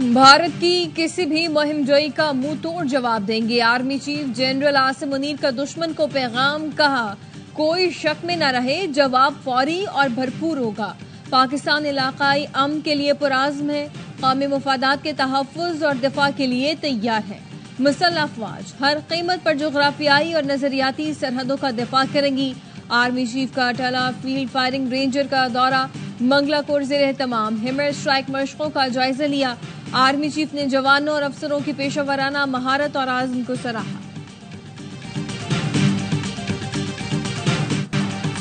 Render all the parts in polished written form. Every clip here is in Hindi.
भारत की किसी भी मुहिम जोई का मुंह तोड़ जवाब देंगे। Army chief general Asim Munir का दुश्मन को पैगाम, कहा कोई शक में न रहे, जवाब फौरी और भरपूर होगा। पाकिस्तान इलाकाई अमन के लिए पुराज़्म है, कौमी मुफादात के तहफ़्फ़ुज़ और दिफा के लिए तैयार है। मुसल्लह अफ़वाज हर कीमत पर जोग्राफियाई और नजरियाती सरहदों का दिफा करेंगी। आर्मी चीफ का अटाला फील्ड फायरिंग रेंजर का दौरा, मंगला कोर ज़ेर तमाम हिमर स्ट्राइक मशकों का जायजा लिया। आर्मी चीफ ने जवानों और अफसरों की पेशा महारत और आज़म को सराहा।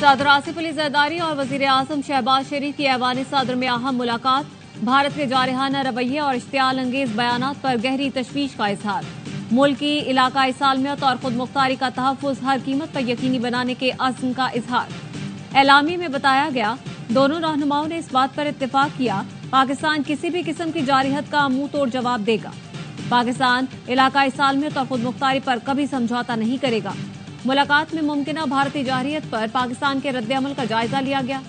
सदर आसिफ अली ज़रदारी और वज़ीर आज़म शहबाज शरीफ की ऐवान सदर में अहम मुलाकात, भारत के जारहाना रवैये और इश्तियाल अंगेज बयानात पर गहरी तशवीश का इजहार। मुल्क की इलाकाई सालमियत और खुद मुख्तारी का तहफ़्फ़ुज़ हर कीमत पर यकीनी बनाने के अज़्म का इजहार। एलामी में बताया गया, दोनों रहनुमाओं ने इस बात पर इत्तेफाक किया, पाकिस्तान किसी भी किस्म की जारहियत का मुंह तोड़ जवाब देगा। पाकिस्तान इलाकाई सालमियत और खुद मुख्तारी पर कभी समझौता नहीं करेगा। मुलाकात में मुमकिना भारतीय जारहियत पर पाकिस्तान के रद्द-ए-अमल का जायजा लिया गया।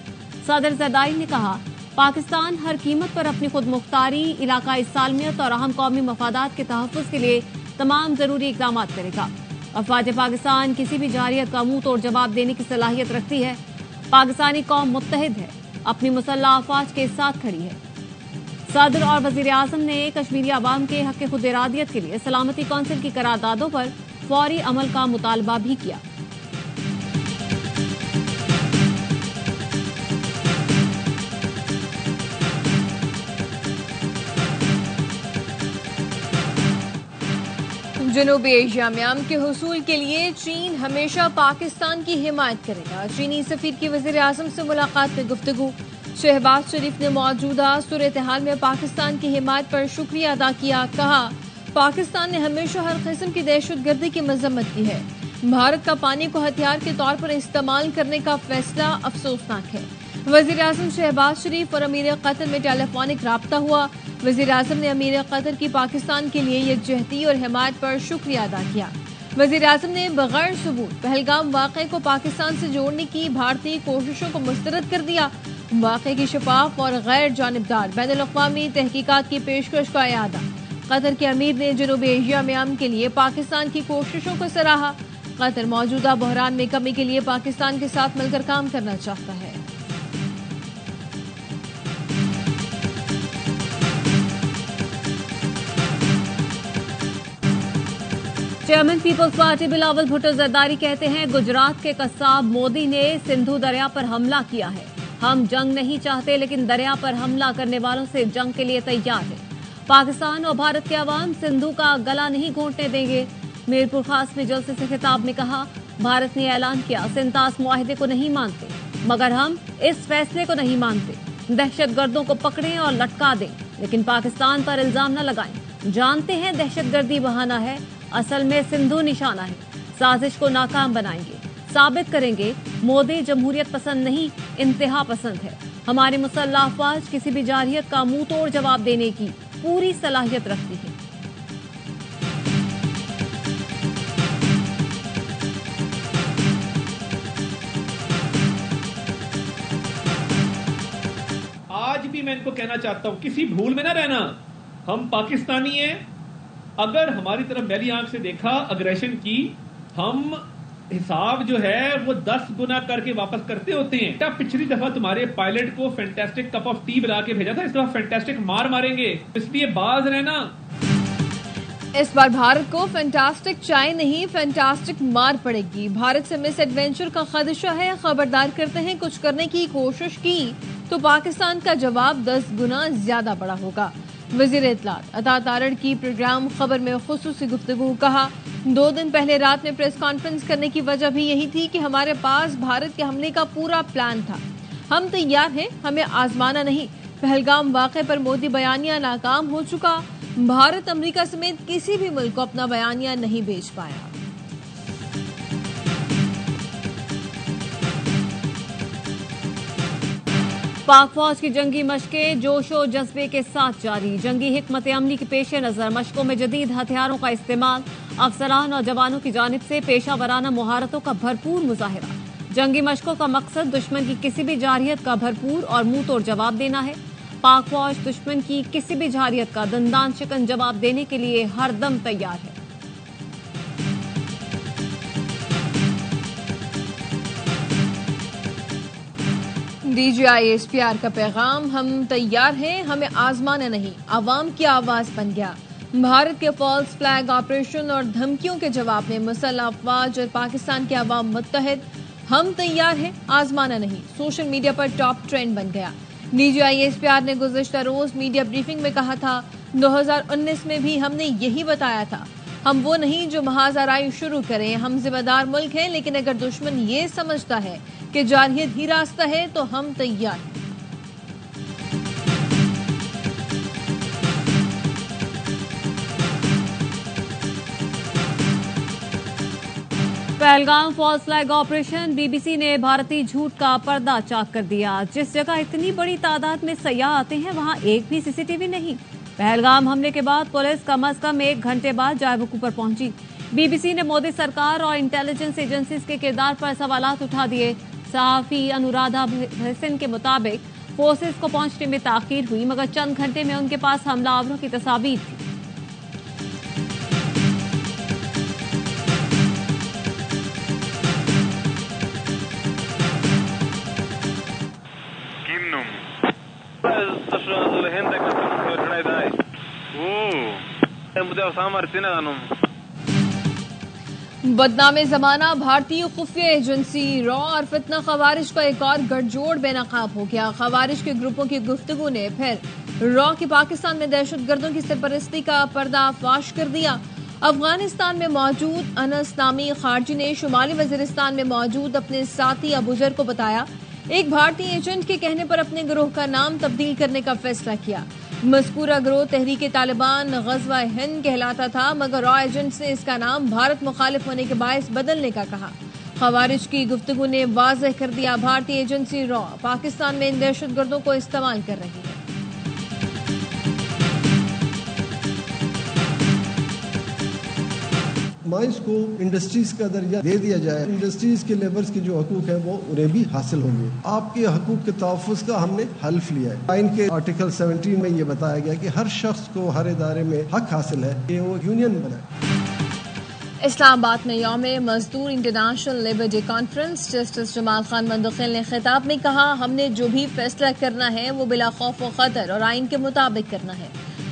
सदर ज़रदारी ने कहा, पाकिस्तान हर कीमत पर अपनी खुद मुख्तारी, इलाकाई सालमियत और अहम कौमी मफादात के तहफ़्फ़ुज़ के लिए तमाम जरूरी इक़दाम करेगा। अफ़वाज पाकिस्तान किसी भी जारहियत का मुंह तोड़ जवाब देने की सलाहियत रखती है। पाकिस्तानी कौम मुत्तहिद है, अपनी मुसल्लह अफ़वाज के साथ खड़ी है। सदर और वज़ीर आज़म ने कश्मीरी अवाम के हक़ खुद इरादियत के लिए सलामती कौंसिल की करारदादों पर फौरी अमल का मुतालबा भी किया। जनूबी एशिया में अमन के हुसूल के लिए चीन हमेशा पाकिस्तान की हिमायत करेगा। चीनी सफीर की वज़ीर आज़म से मुलाकात में गुफ्तगू। शहबाज शरीफ ने मौजूदा सूरत हाल में पाकिस्तान की हिमायत पर शुक्रिया अदा किया। कहा, पाकिस्तान ने हमेशा हर किस्म की दहशतगर्दी की मजम्मत की है। भारत का पानी को हथियार के तौर पर इस्तेमाल करने का फैसला अफसोसनाक है। वज़ीर आज़म शहबाज शरीफ और अमीर कतर में टेलीफोनिक राब्ता हुआ। वज़ीर आज़म ने अमीर कतर की पाकिस्तान के लिए यकजहती और हिमायत पर शुक्रिया अदा किया। वज़ीर आज़म ने बगैर सबूत पहलगाम वाक़े को पाकिस्तान से जोड़ने की भारतीय कोशिशों को मुस्तरद कर दिया। वाक़े की शफाफ और गैर जानिबदार बैनुल-अक़वामी तहकीकात की पेशकश का यादा। कतर के अमीर ने जनूबी एशिया में अमन के लिए पाकिस्तान की कोशिशों को सराहा। कतर मौजूदा बहरान में कमी के लिए पाकिस्तान के साथ मिलकर काम करना चाहता है। चेयरमैन पीपल्स पार्टी बिलावल भुट्टो ज़रदारी कहते हैं, गुजरात के कस्साब मोदी ने सिंधु दरिया पर हमला किया है। हम जंग नहीं चाहते, लेकिन दरिया पर हमला करने वालों से जंग के लिए तैयार है। पाकिस्तान और भारत के अवाम सिंधु का गला नहीं घोंटने देंगे। मीरपुर खास में जलसे से खिताब में कहा, भारत ने ऐलान किया, सिंतास मुआहिदे को नहीं मानते, मगर हम इस फैसले को नहीं मानते। दहशतगर्दों को पकड़ें और लटका दें, लेकिन पाकिस्तान पर इल्जाम न लगाएं। जानते हैं दहशतगर्दी बहाना है, असल में सिंधु निशाना है। साजिश को नाकाम बनाएंगे, साबित करेंगे मोदी जमहूरियत पसंद नहीं, इंतहा पसंद है। हमारी मुसल्लह अफवाज किसी भी जारहियत का मुंह तोड़ जवाब देने की पूरी सलाहियत रखती है। आज भी मैं इनको कहना चाहता हूं, किसी भूल में ना रहना, हम पाकिस्तानी हैं। अगर हमारी तरफ मैली आंख से देखा अग्रेशन की, हम हिसाब जो है वो 10 गुना करके वापस करते होते हैं। क्या पिछली दफा तुम्हारे पायलट को फैंटास्टिक कप ऑफ टी बना के भेजा था, इस दफा फैंटास्टिक मार मारेंगे, इसलिए बाज रहना। इस बार भारत को फैंटास्टिक चाय नहीं, फैंटास्टिक मार पड़ेगी। भारत से मिस एडवेंचर का खदशा है, खबरदार करते हैं। कुछ करने की कोशिश की तो पाकिस्तान का जवाब 10 गुना ज्यादा बड़ा होगा। वज़ीर इत्तलात अता तारड़ की प्रोग्राम खबर में खुसूसी गुफ्तगू। कहा, 2 दिन पहले रात में प्रेस कॉन्फ्रेंस करने की वजह भी यही थी कि हमारे पास भारत के हमले का पूरा प्लान था। हम तैयार हैं, हमें आजमाना नहीं। पहलगाम वाक़े पर मोदी बयानिया नाकाम हो चुका। भारत अमेरिका समेत किसी भी मुल्क को अपना बयानिया नहीं भेज पाया। पाक फौज की जंगी मशकें जोशो जज्बे के साथ जारी। जंगी हिकमत अमली के पेश नजर मशकों में जदीद हथियारों का इस्तेमाल, अफसरान और जवानों की जानिब से पेशा वराना मुहारतों का भरपूर मुजाहिरा। जंगी मशकों का मकसद दुश्मन की किसी भी जारहियत का भरपूर और मुंह तोड़ जवाब देना है। पाक फौज दुश्मन की किसी भी जारियत का दंदान शिकन जवाब देने के लिए हरदम तैयार है। DGI-SPR का पैगाम, हम तैयार हैं, हमें आजमाना नहीं, आवाम की आवाज बन गया। भारत के फॉल्स फ्लैग ऑपरेशन और धमकियों के जवाब में मुसल्लह अफवाज और पाकिस्तान के अवाम मुत्तहिद, हम तैयार हैं, आजमाना नहीं, सोशल मीडिया पर टॉप ट्रेंड बन गया। DGI-SPR ने गुज़िश्ता रोज मीडिया ब्रीफिंग में कहा था, 2019 में भी हमने यही बताया था, हम वो नहीं जो महाजराई शुरू करें, हम जिम्मेदार मुल्क हैं, लेकिन अगर दुश्मन ये समझता है कि जारहियत ही रास्ता है तो हम तैयार हैं। Pahalgam false flag operation, BBC ने भारतीय झूठ का पर्दा चाक कर दिया। जिस जगह इतनी बड़ी तादाद में सयाह आते हैं वहां एक भी सीसीटीवी नहीं। पहलगाम हमले के बाद पुलिस कम अज कम 1 घंटे बाद जायबुकू पर पहुंची। बीबीसी ने मोदी सरकार और इंटेलिजेंस एजेंसीज के किरदार पर सवालात उठा दिए। सहाफी अनुराधा भसिन के मुताबिक फोर्सेस को पहुंचने में ताखीर हुई, मगर चंद घंटे में उनके पास हमलावरों की तस्वीर थी। बदनामे जमाना, भारतीय खुफिया एजेंसी रॉ और फितना खवारिज का एक और गठजोड़ बेनकाब हो गया। खवारिज के ग्रुपों की गुफ्तगू ने फिर रॉ की पाकिस्तान में दहशतगर्दों की सरपरस्ती का पर्दाफाश कर दिया। अफगानिस्तान में मौजूद अनस नामी खारजी ने शुमाली वजीरिस्तान में मौजूद अपने साथी अबूजर को बताया, एक भारतीय एजेंट के कहने पर अपने गिरोह का नाम तब्दील करने का फैसला किया। मज़कूरा गिरोह तहरीक तालिबान ग़ज़वा हिंद कहलाता था, मगर रॉ एजेंट्स ने इसका नाम भारत मुखालिफ होने के बायस बदलने का कहा। खवारिज की गुफ्तगू ने वाज़ेह कर दिया, भारतीय एजेंसी रॉ पाकिस्तान में इन दहशतगर्दों को इस्तेमाल कर रही है। माइंस को इंडस्ट्रीज का दर्जा दे दिया जाए, इंडस्ट्रीज के लेबर्स के जो हकूक है वो उन्हें भी हासिल होंगे। आपके हकूक के तहफ़्फ़ुज़ का हमने हल्फ लिया है। आइन के आर्टिकल 17 में ये बताया गया कि हर शख्स को हर इदारे में हक हासिल है कि वो यूनियन बनाए। इस्लामाबाद में यौम मजदूर international labour day conference, justice Jamal Khan Mandokhail ने खिताब में कहा, हमने जो भी फैसला करना है वो बिला खौफ व खतर और आइन के मुताबिक करना है।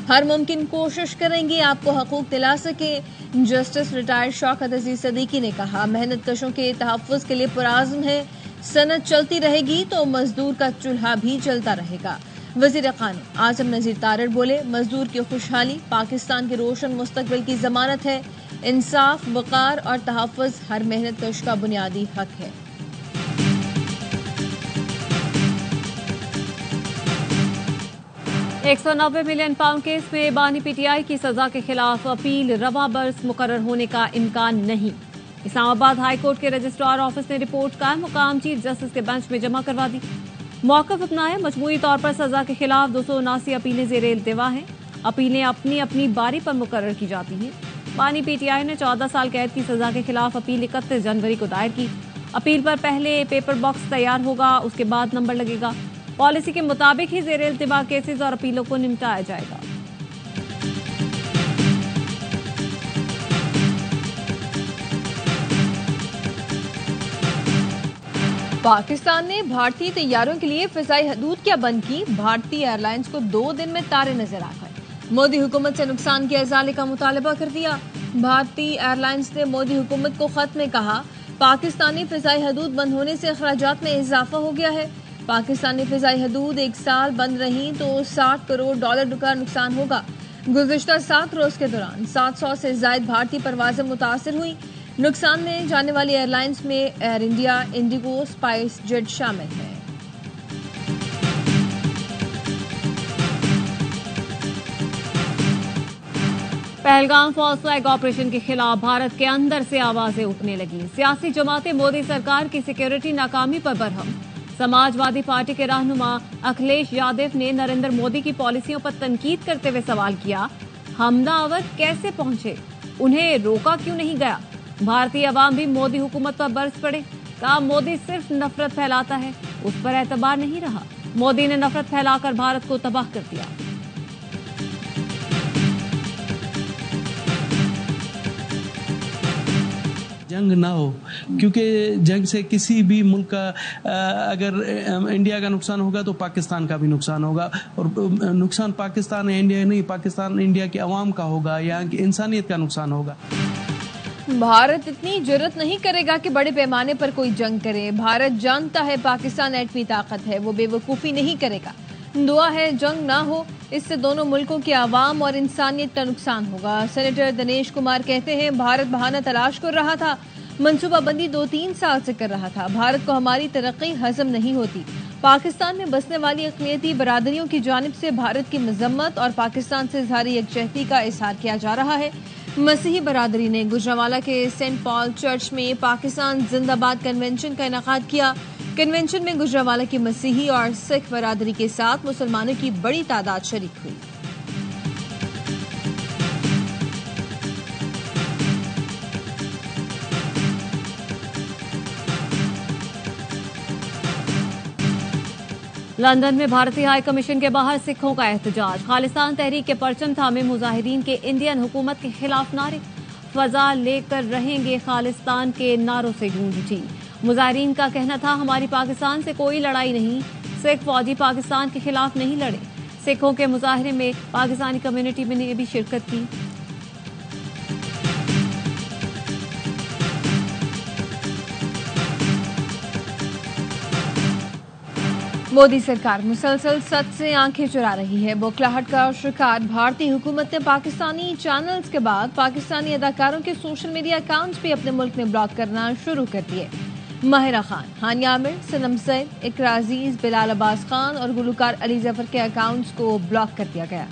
हर मुमकिन कोशिश करेंगे आपको हकूक दिला सके। जस्टिस रिटायर्ड शौकत अजीज सदीकी ने कहा, मेहनत कशों के तहफ़्फ़ुज़ के लिए पुराज़्म है, सनत चलती रहेगी तो मजदूर का चूल्हा भी चलता रहेगा। वज़ीर क़ानून आज़म नज़ीर तारड़ बोले, मजदूर की खुशहाली पाकिस्तान के रोशन मुस्तक़बिल की ज़मानत है। इंसाफ, वक़ार और तहफ़्फ़ुज़ हर मेहनत कश का बुनियादी हक है। £190 मिलियन केस में बानी पीटीआई की सजा के खिलाफ अपील रवा बरस मुकर्रर होने का इम्कान नहीं। इस्लामाबाद हाई कोर्ट के रजिस्ट्रार ऑफिस ने रिपोर्ट कायम मुकाम चीफ जस्टिस के बेंच में जमा करवा दी। मौक़िफ़ अपनाया, मजमूई तौर पर सजा के खिलाफ 279 अपीलें ज़ेरे इल्तिवा हैं। अपीलें अपनी अपनी बारी पर मुकर्रर की जाती हैं। बानी पीटीआई ने 14 साल कैद की सजा के खिलाफ अपील 31 जनवरी को दायर की। अपील पर पहले पेपर बॉक्स तैयार होगा, उसके बाद नंबर लगेगा। पॉलिसी के मुताबिक ही ज़ेरे इल्तिवा केसेस और अपीलों को निपटाया जाएगा। पाकिस्तान ने भारतीय तैयारों के लिए फिजाई हदूद क्या बंद की? भारतीय एयरलाइंस को 2 दिन में तारे नजर आ गए। मोदी हुकूमत से नुकसान के इजाले का मुतालबा कर दिया। भारतीय एयरलाइंस ने मोदी हुकूमत को खत में कहा, पाकिस्तानी फिजाई हदूद बंद होने से अखराजात में इजाफा हो गया है। पाकिस्तानी फिजाई हदूद 1 साल बंद रही तो $60 करोड़ का नुकसान होगा। गुज़िश्ता 7 रोज के दौरान 700 से जायद भारतीय परवाजें मुतासर हुई। नुकसान में जाने वाली एयरलाइंस में air India, Indigo, spice jet शामिल है। पहलगाम फॉल्स फ्लैग ऑपरेशन के खिलाफ भारत के अंदर से आवाजें उठने लगी। सियासी जमातें मोदी सरकार की सिक्योरिटी नाकामी पर बरहम। समाजवादी पार्टी के रहनुमा अखिलेश यादव ने नरेंद्र मोदी की पॉलिसियों पर तनकीद करते हुए सवाल किया, हमलावर कैसे पहुंचे, उन्हें रोका क्यों नहीं गया? भारतीय अवाम भी मोदी हुकूमत पर बरस पड़े। कहा, मोदी सिर्फ नफरत फैलाता है, उस पर एतबार नहीं रहा। मोदी ने नफरत फैलाकर भारत को तबाह कर दिया। जंग ना हो, क्योंकि जंग से किसी भी मुल्क का अगर इंडिया का नुकसान होगा तो पाकिस्तान का भी नुकसान होगा, और नुकसान पाकिस्तान इंडिया नहीं, पाकिस्तान इंडिया के अवाम का होगा, यहाँ की इंसानियत का नुकसान होगा। भारत इतनी जरूरत नहीं करेगा कि बड़े पैमाने पर कोई जंग करे। भारत जानता है पाकिस्तान एटमी ताकत है, वो बेवकूफ़ी नहीं करेगा। दुआ है जंग ना हो, इससे दोनों मुल्कों के आवाम और इंसानियत का नुकसान होगा। सेनेटर दिनेश कुमार कहते हैं, भारत बहाना तलाश कर रहा था, मनसूबाबंदी 2-3 साल से कर रहा था। भारत को हमारी तरक्की हजम नहीं होती। पाकिस्तान में बसने वाली अक़लियती बरादरियों की जानिब से भारत की मजम्मत और पाकिस्तान से इजहार यकजहती का इजहार किया जा रहा है। मसीही बरादरी ने गुजरांवाला के सेंट पॉल चर्च में पाकिस्तान जिंदाबाद कन्वेंशन का इनेकाद किया। कन्वेंशन में गुजरांवाला की मसीही और सिख बरादरी के साथ मुसलमानों की बड़ी तादाद शरीक हुई। लंदन में भारतीय हाई कमीशन के बाहर सिखों का एहतजाज। खालिस्तान तहरीक के परचम थामे मुजाहिरीन के इंडियन हुकूमत के खिलाफ नारे। फजा लेकर रहेंगे खालिस्तान के नारों से गूंज उठी। मुजाहिरीन का कहना था, हमारी पाकिस्तान से कोई लड़ाई नहीं, सिख फौजी पाकिस्तान के खिलाफ नहीं लड़े। सिखों के मुजाहरे में पाकिस्तानी कम्युनिटी ने भी शिरकत की। मोदी सरकार मुसलसल सच से आंखें चुरा रही है। बौखलाहट का शिकार भारतीय हुकूमत ने पाकिस्तानी चैनल्स के बाद पाकिस्तानी अदाकारों के सोशल मीडिया अकाउंट्स भी अपने मुल्क में ब्लॉक करना शुरू कर दिए। माहिरा खान, हानिया आमिर, सनम सैद, इकरा अजीज, बिलाल अब्बास खान और गुलकार अली जफर के अकाउंट्स को ब्लॉक कर दिया गया।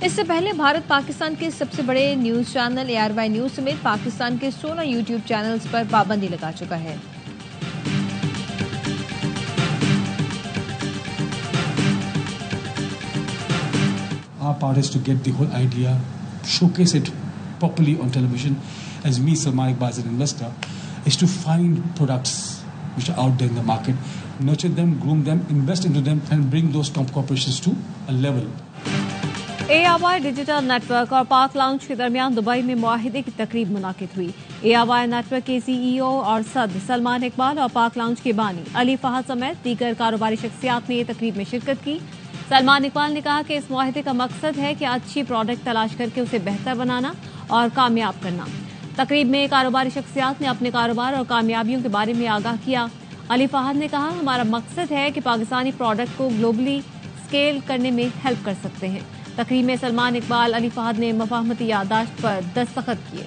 इससे पहले भारत पाकिस्तान के सबसे बड़े न्यूज चैनल ARY न्यूज समेत पाकिस्तान के 16 यूट्यूब चैनल्स पर पाबंदी लगा चुका है। Our part is to get the whole idea, showcase it properly on television. As me, Salman Iqbal, as an investor, is to find products which are out there in the market, nurture them, groom them, invest into them, and bring those top corporations to a level. ARY digital network और पाक लाउंज के दरमियान दुबई में मुआहिदे की तकरीब मुनाकिद हुई। ARY नेटवर्क के CEO और सदर सलमान इकबाल और पाक लाउंज के बानी अली फहद समेत दीगर कारोबारी शख्सियात ने तकरीब में शिरकत की। सलमान इकबाल ने कहा कि इस मुआहिदे का मकसद है कि अच्छी प्रोडक्ट तलाश करके उसे बेहतर बनाना और कामयाब करना। तकरीब में कारोबारी शख्सियात ने अपने कारोबार और कामयाबियों के बारे में आगाह किया। अली फहद ने कहा, हमारा मकसद है कि पाकिस्तानी प्रोडक्ट को ग्लोबली स्केल करने में हेल्प कर सकते हैं। तकरीब में सलमान इकबाल, अली फहद ने मफाहमती याददाश्त पर दस्तखत किए।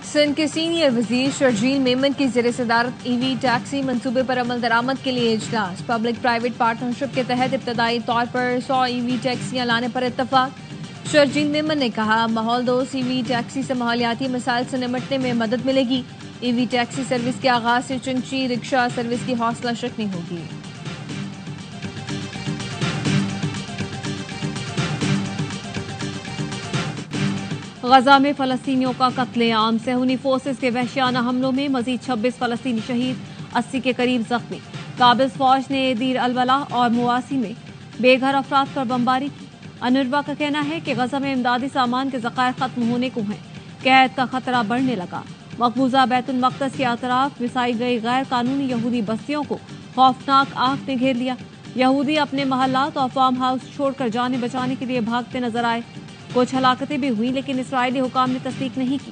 सिंध के सीनियर वजीर शर्जील मेमन की ज़ेर सदारत EV टैक्सी मंसूबे पर अमल दरामद के लिए इजलास। पब्लिक प्राइवेट पार्टनरशिप के तहत इब्तदाई तौर पर 100 EV टैक्सियां लाने पर इत्तफाक। शर्जील मेमन ने कहा, माहौल दोस्त EV टैक्सी से माहौलियाती मसाइल से निपटने में मदद मिलेगी। EV टैक्सी सर्विस के आगाज से चंची रिक्शा सर्विस की हौसला शिकनी होगी। गजा में फलस्तीनियों का कत्लेआम। सहूनी फोर्सेस के वहशियाना हमलों में मजीद 26 फलस्तीनी शहीद, 80 के करीब जख्मी। काबिज फौज ने दीर अलबला और मुआसी में बेघर अफराद पर बमबारी की। अनुरवा का कहना है कि गजा में इमदादी सामान के ज़खायर खत्म होने को हैं। कैद का खतरा बढ़ने लगा। मकबूजा बैतुल मक़दस के अतराफ बिसाई गई गैर कानूनी यहूदी बस्तियों को खौफनाक आग ने घेर लिया। यहूदी अपने महल्लात और फार्म हाउस छोड़कर जाने बचाने के लिए भागते नजर आए। कुछ हलाकतें भी हुई, लेकिन इसराइली हुकाम ने तस्दीक नहीं की।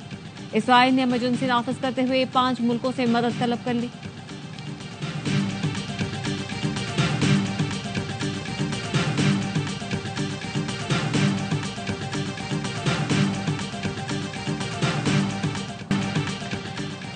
इसराइल ने इमरजेंसी नाफिज करते हुए 5 मुल्कों से मदद तलब कर ली।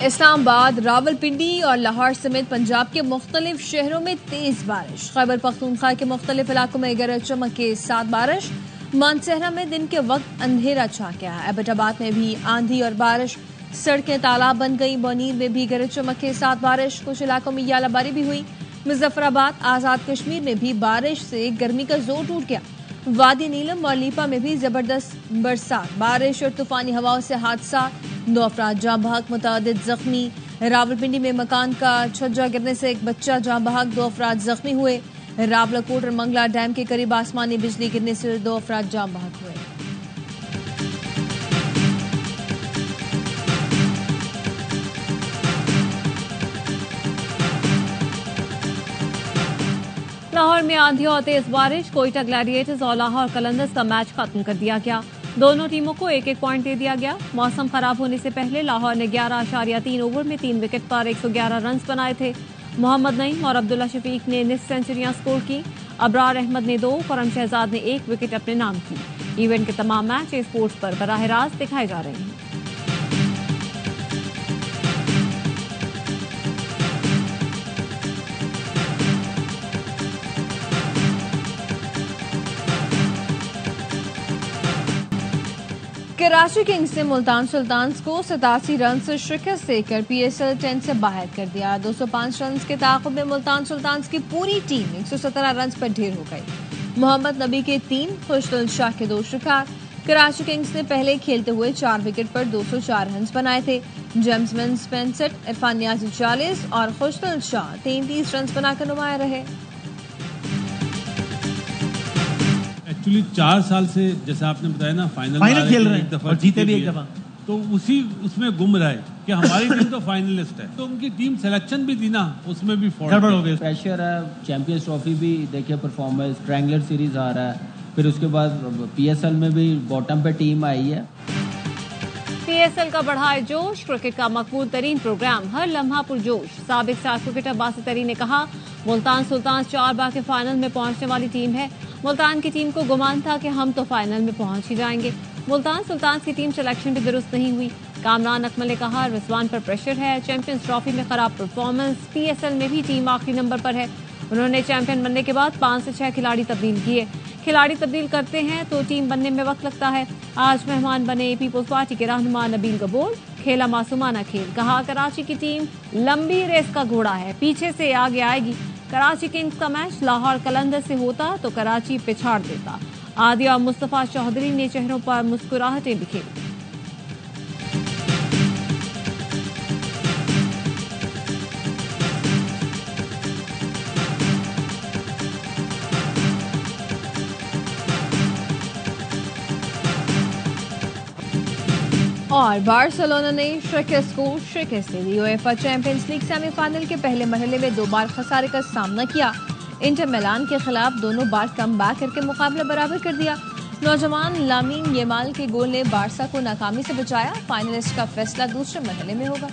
इस्लामाबाद, रावलपिंडी और लाहौर समेत पंजाब के मुख्तलिफ शहरों में तेज बारिश। खैबर पख्तूनख्वा के मुख्तलिफ इलाकों में गरज चमक के साथ बारिश। मानसहरा में दिन के वक्त अंधेरा छा गया। एबटाबाद में भी आंधी और बारिश। सड़कें तालाब बन गई। बोनीर में भी गरज चमक के साथ बारिश। कुछ इलाकों में यालाबारी भी हुई। मुजफ्फराबाद, आजाद कश्मीर में भी बारिश से गर्मी का जोर टूट गया। वादी नीलम और लीपा में भी जबरदस्त बरसात, बारिश और तूफानी हवाओं से हादसा, 2 अफराद जाँ बहक, मुतअद्दिद जख्मी। रावलपिंडी में मकान का छज्जा गिरने से एक बच्चा जाँ बहक, 2 अफराद जख्मी हुए। रावलाकोट और मंगला डैम के करीब आसमानी बिजली गिरने से 2 अफराद जाँ बहक हुए। लाहौर में आंधी और तेज बारिश, कोयटा ग्लैडिएटर्स और लाहौर कलंदर्स का मैच खत्म कर दिया गया। दोनों टीमों को 1-1 पॉइंट दे दिया गया। मौसम खराब होने से पहले लाहौर ने 11.3 ओवर में 3 विकेट पर 111 रन बनाए थे। मोहम्मद नईम और अब्दुल्ला शफीक ने निस्फ सेंचुरियां स्कोर की। अबरार अहमद ने 2, करम शहजाद ने 1 विकेट अपने नाम की। इवेंट के तमाम मैच स्पोर्ट्स पर बराह रास्त दिखाए जा रहे हैं। कराची किंग्स ने मुल्तान सुल्तान्स को 87 रन से शिकस्त देकर PSL 10 से बाहर कर दिया। 205 रन के ताक़ुब में मुल्तान सुल्तान्स की पूरी टीम 117 रन पर ढेर हो गई। मोहम्मद नबी के 3, खुशदिल शाह के 2 शिकार। कराची किंग्स ने पहले खेलते हुए 4 विकेट पर 204 रन बनाए थे। जेम्स मिल्स 65, इरफान नियाजी 40 और खुशदिल शाह 33 रन बनाकर नुमाया रहे। एक्चुअली 4 साल से जैसा आपने बताया ना फाइनल खेल रहे हैं एक दफा और जीते भी एक दफा, तो उसी उसमें गुम रहा है कि हमारी टीम तो फाइनलिस्ट है, तो उनकी टीम सिलेक्शन भी थी ना, उसमें भी गड़बड़ हो गई। प्रेशर है, चैंपियंस ट्रॉफी भी देखिए परफॉर्मेंस, ट्रायंगुलर सीरीज आ रहा है, फिर उसके बाद PSL में भी बॉटम पे टीम आई है। PSL का बढ़ाए जोश, क्रिकेट का मकबूल तरीन प्रोग्राम, हर लम्हा पुरजोश। साबिक स्टार क्रिकेटर बासित अली ने कहा, मुल्तान सुल्तान 4 बार के फाइनल में पहुंचने वाली टीम है। मुल्तान की टीम को गुमान था कि हम तो फाइनल में पहुंच ही जाएंगे। मुल्तान सुल्तान की टीम सिलेक्शन भी दुरुस्त नहीं हुई। कामरान अकमल ने कहा, रिजवान पर प्रेशर है, चैंपियंस ट्रॉफी में खराब परफॉर्मेंस, PSL में भी टीम आखिरी नंबर पर है। उन्होंने चैंपियन बनने के बाद 5 से 6 खिलाड़ी तब्दील किए। खिलाड़ी तब्दील करते हैं तो टीम बनने में वक्त लगता है। आज मेहमान बने पीपल्स पार्टी के रहनुमा नबील गबोल, खेला मासूमाना खेल। कहा, कराची की टीम लंबी रेस का घोड़ा है, पीछे से आगे आएगी। कराची किंग्स का मैच लाहौर कलंदर से होता तो कराची पिछाड़ देता। आदिया और मुस्तफा चौधरी ने चेहरों पर मुस्कुराहटें बिखेरी। और बार्सिलोना ने शिकस्त को शिकस्त दे दी। UEFA चैंपियंस लीग सेमीफाइनल के पहले मरहले में 2 बार खसारे का सामना किया। इंटर मिलान के खिलाफ दोनों बार कमबैक करके मुकाबला बराबर कर दिया। नौजवान लामीन यमाल के गोल ने बारसा को नाकामी से बचाया। फाइनलिस्ट का फैसला दूसरे मरहले में होगा।